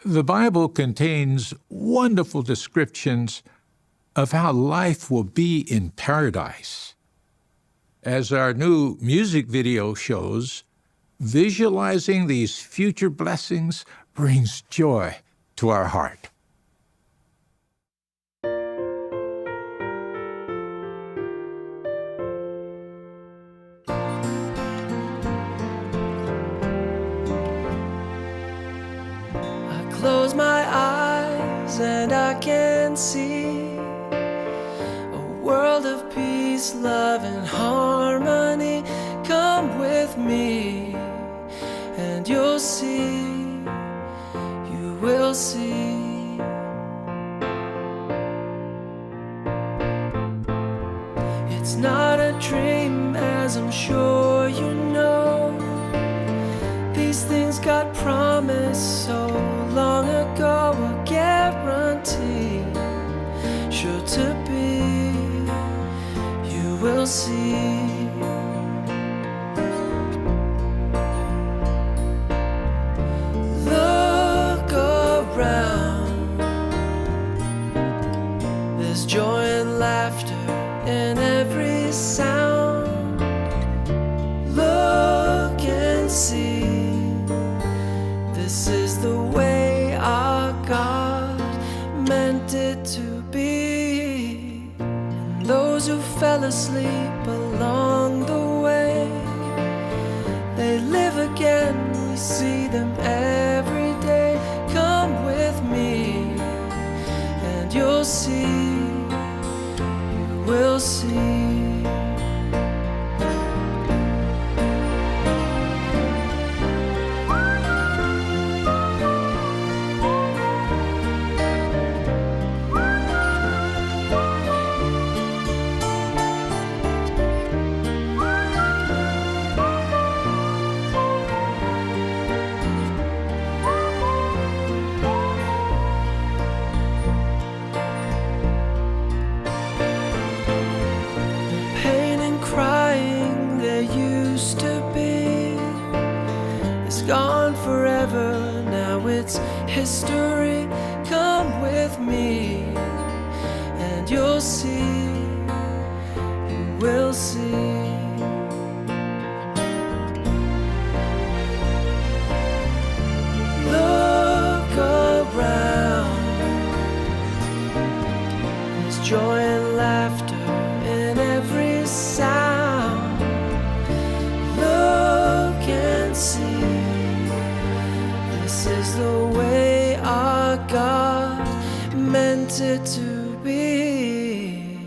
The Bible contains wonderful descriptions of how life will be in paradise. As our new music video shows, visualizing these future blessings brings joy to our heart. Close my eyes and I can see a world of peace, love, and harmony. Come with me and you'll see, you will see. It's not a dream, as I'm sure you know. These things God promised so long ago, a guarantee, sure to be, you will see. Look around, there's joy and laughter in every sound. Look and see, this is the way our God meant it to be. And those who fell asleep along the way, they live again, we see them every day. Come with me and you'll see, you will see. Gone forever, now it's history. Come with me and you'll see, you will see. Look around, there's joy and laughter in every sound. Look and see, this is the way our God meant it to be.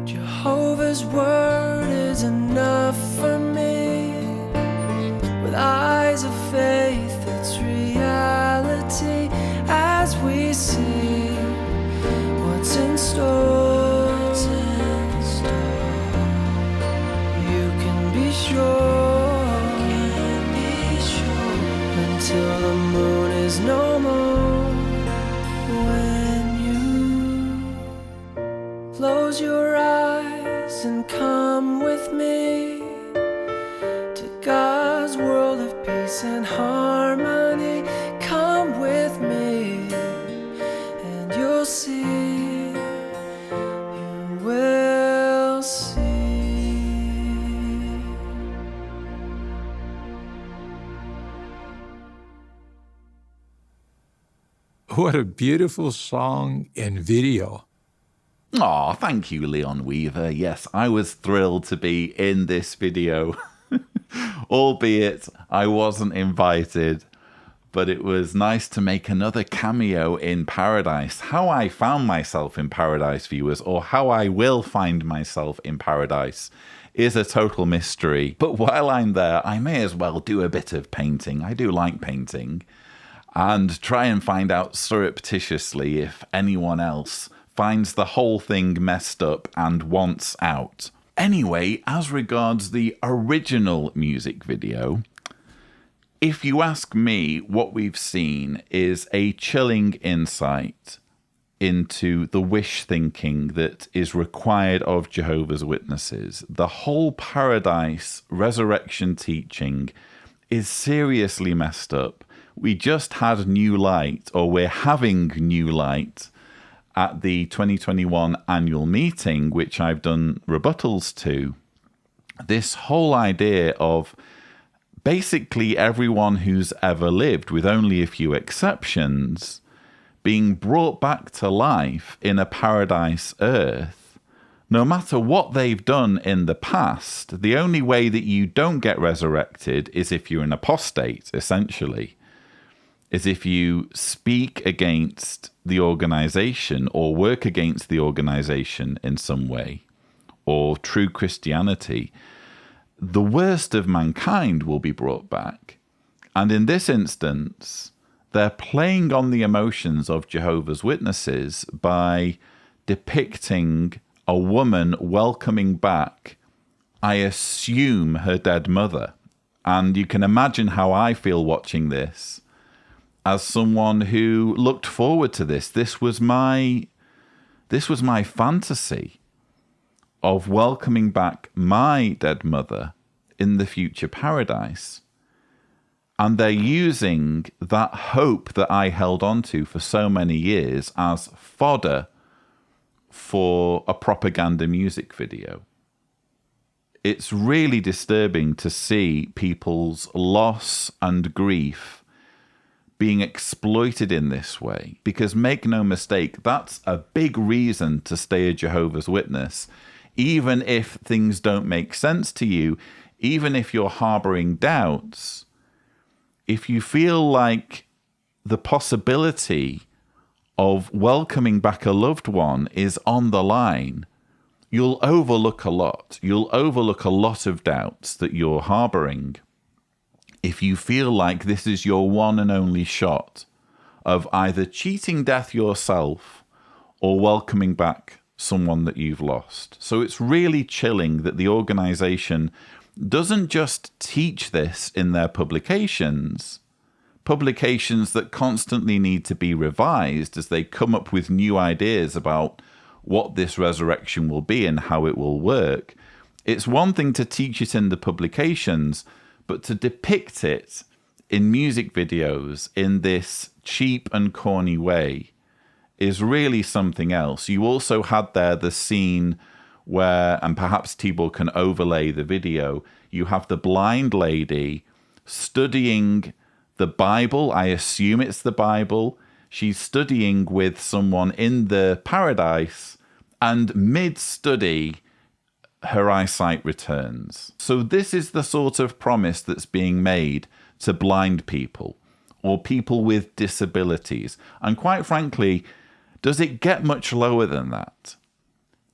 Jehovah's word is enough for me. With eyes of faith, it's reality as we see what's in store. You can be sure. Till the moon is no more. When you close your eyes and come with me to God's world of peace and harmony. Come with me and you'll see, you will see. What a beautiful song and video. Aw, thank you, Leon Weaver. Yes, I was thrilled to be in this video, albeit I wasn't invited, but it was nice to make another cameo in paradise. How I found myself in paradise, viewers, or how I will find myself in paradise, is a total mystery. But while I'm there, I may as well do a bit of painting. I do like painting. And try and find out surreptitiously if anyone else finds the whole thing messed up and wants out. Anyway, as regards the original music video, if you ask me, what we've seen is a chilling insight into the wish thinking that is required of Jehovah's Witnesses. The whole paradise resurrection teaching is seriously messed up. We just had new light, or we're having new light, at the 2021 annual meeting, which I've done rebuttals to. This whole idea of basically everyone who's ever lived, with only a few exceptions, being brought back to life in a paradise earth, no matter what they've done in the past. The only way that you don't get resurrected is if you're an apostate, essentially, is if you speak against the organization or work against the organization in some way, or true Christianity. The worst of mankind will be brought back. And in this instance, they're playing on the emotions of Jehovah's Witnesses by depicting a woman welcoming back, I assume, her dead mother. And you can imagine how I feel watching this as someone who looked forward to this. This was my fantasy of welcoming back my dead mother in the future paradise. And they're using that hope that I held on to for so many years as fodder for a propaganda music video. It's really disturbing to see people's loss and grief being exploited in this way, because make no mistake, that's a big reason to stay a Jehovah's Witness. Even if things don't make sense to you, even if you're harboring doubts, if you feel like the possibility of welcoming back a loved one is on the line, you'll overlook a lot. You'll overlook a lot of doubts that you're harboring if you feel like this is your one and only shot of either cheating death yourself or welcoming back someone that you've lost. So it's really chilling that the organization doesn't just teach this in their publications that constantly need to be revised as they come up with new ideas about what this resurrection will be and how it will work. It's one thing to teach it in the publications, but to depict it in music videos in this cheap and corny way is really something else. You also had there the scene where, and perhaps Tibor can overlay the video, you have the blind lady studying the Bible. I assume it's the Bible. She's studying with someone in the paradise, and mid-study, her eyesight returns. So this is the sort of promise that's being made to blind people or people with disabilities. And quite frankly, does it get much lower than that?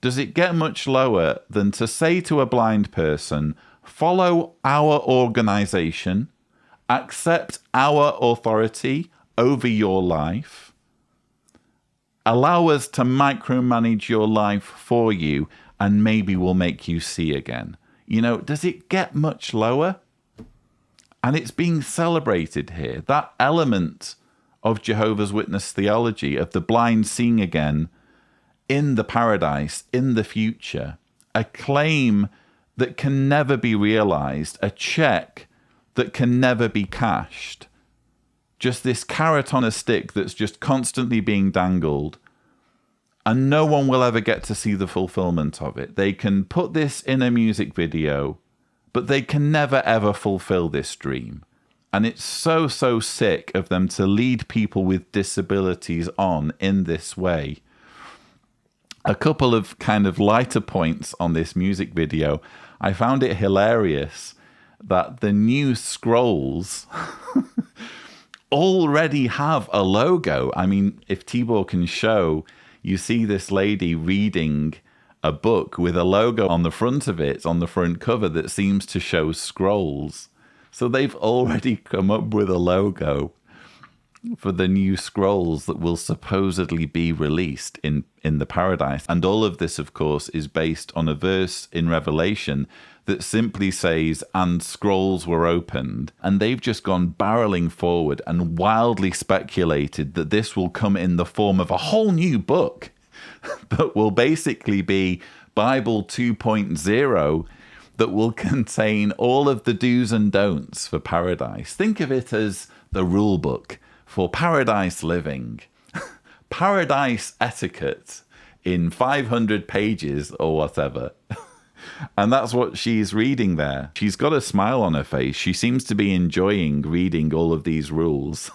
Does it get much lower than to say to a blind person, follow our organization, accept our authority over your life, allow us to micromanage your life for you, and maybe we'll make you see again? You know, does it get much lower? And it's being celebrated here. That element of Jehovah's Witness theology of the blind seeing again in the paradise, in the future, a claim that can never be realized, a check that can never be cashed. Just this carrot on a stick that's just constantly being dangled, and no one will ever get to see the fulfillment of it. They can put this in a music video, but they can never ever fulfill this dream. And it's so, so sick of them to lead people with disabilities on in this way. A couple of kind of lighter points on this music video. I found it hilarious that the new scrolls already have a logo. I mean, if Tibor can show, you see this lady reading a book with a logo on the front of it, on the front cover, that seems to show scrolls. So they've already come up with a logo for the new scrolls that will supposedly be released in the paradise. And all of this, of course, is based on a verse in Revelation that simply says, and scrolls were opened. And they've just gone barreling forward and wildly speculated that this will come in the form of a whole new book that will basically be Bible 2.0, that will contain all of the do's and don'ts for paradise. Think of it as the rule book for paradise living. Paradise etiquette in 500 pages or whatever. And that's what she's reading there. She's got a smile on her face. She seems to be enjoying reading all of these rules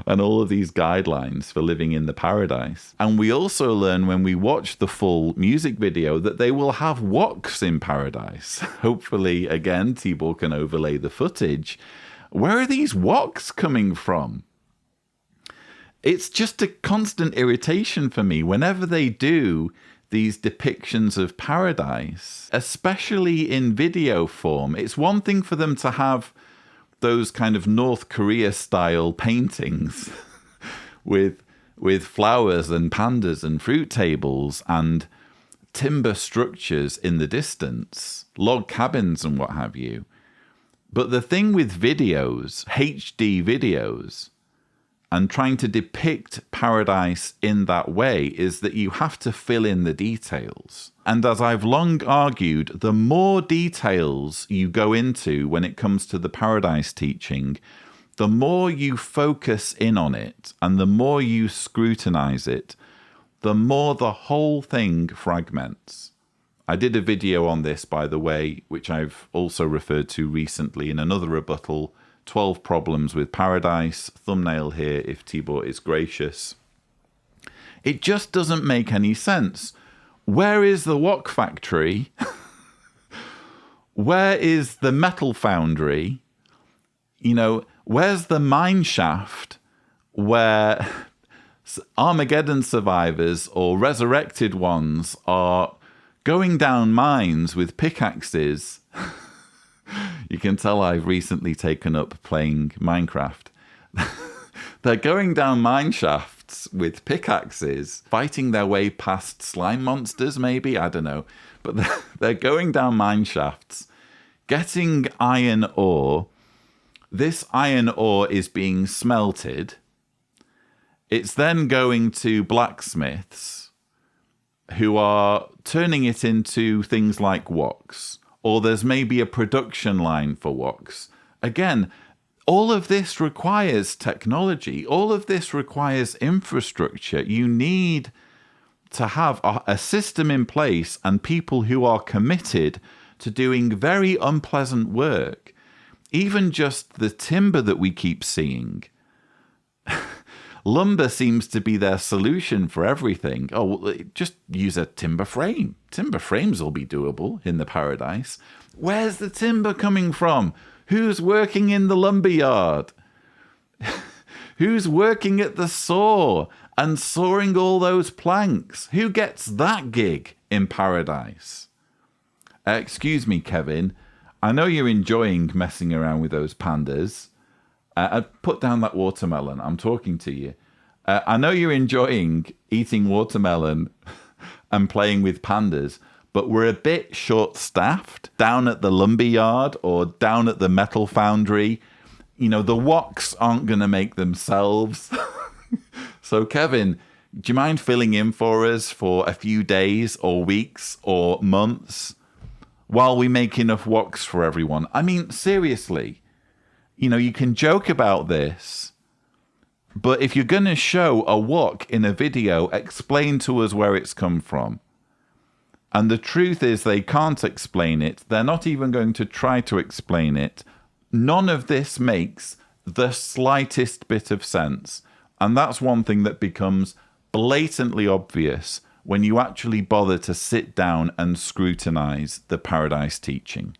and all of these guidelines for living in the paradise. And we also learn when we watch the full music video that they will have woks in paradise. Hopefully, again, Tibor can overlay the footage. Where are these woks coming from? It's just a constant irritation for me whenever they do these depictions of paradise, especially in video form. It's one thing for them to have those kind of North Korea style paintings with flowers and pandas and fruit tables and timber structures in the distance, log cabins and what have you. But the thing with videos, HD videos, and trying to depict paradise in that way is that you have to fill in the details. And as I've long argued, the more details you go into when it comes to the paradise teaching, the more you focus in on it and the more you scrutinize it, the more the whole thing fragments. I did a video on this, by the way, which I've also referred to recently in another rebuttal, 12 problems with paradise, thumbnail here if Tibor is gracious. It just doesn't make any sense. Where is the wok factory? Where is the metal foundry? You know, where's the mine shaft where Armageddon survivors or resurrected ones are going down mines with pickaxes? You can tell I've recently taken up playing Minecraft. They're going down mine shafts with pickaxes, fighting their way past slime monsters, maybe? I don't know. But they're going down mine shafts, getting iron ore. This iron ore is being smelted. It's then going to blacksmiths who are turning it into things like woks. Or there's maybe a production line for woks. Again, all of this requires technology. All of this requires infrastructure. You need to have a system in place and people who are committed to doing very unpleasant work. Even just the timber that we keep seeing. Lumber seems to be their solution for everything. Oh, well, just use a timber frame. Timber frames will be doable in the paradise. Where's the timber coming from? Who's working in the lumber yard? Who's working at the saw and sawing all those planks? Who gets that gig in paradise? Excuse me, Kevin. I know you're enjoying messing around with those pandas. Put down that watermelon. I'm talking to you. I know you're enjoying eating watermelon and playing with pandas, but we're a bit short-staffed down at the lumber yard or down at the metal foundry. You know, the woks aren't going to make themselves. So, Kevin, do you mind filling in for us for a few days or weeks or months while we make enough woks for everyone? I mean, seriously. You know, you can joke about this, but if you're going to show a wok in a video, explain to us where it's come from. And the truth is they can't explain it. They're not even going to try to explain it. None of this makes the slightest bit of sense. And that's one thing that becomes blatantly obvious when you actually bother to sit down and scrutinize the paradise teaching.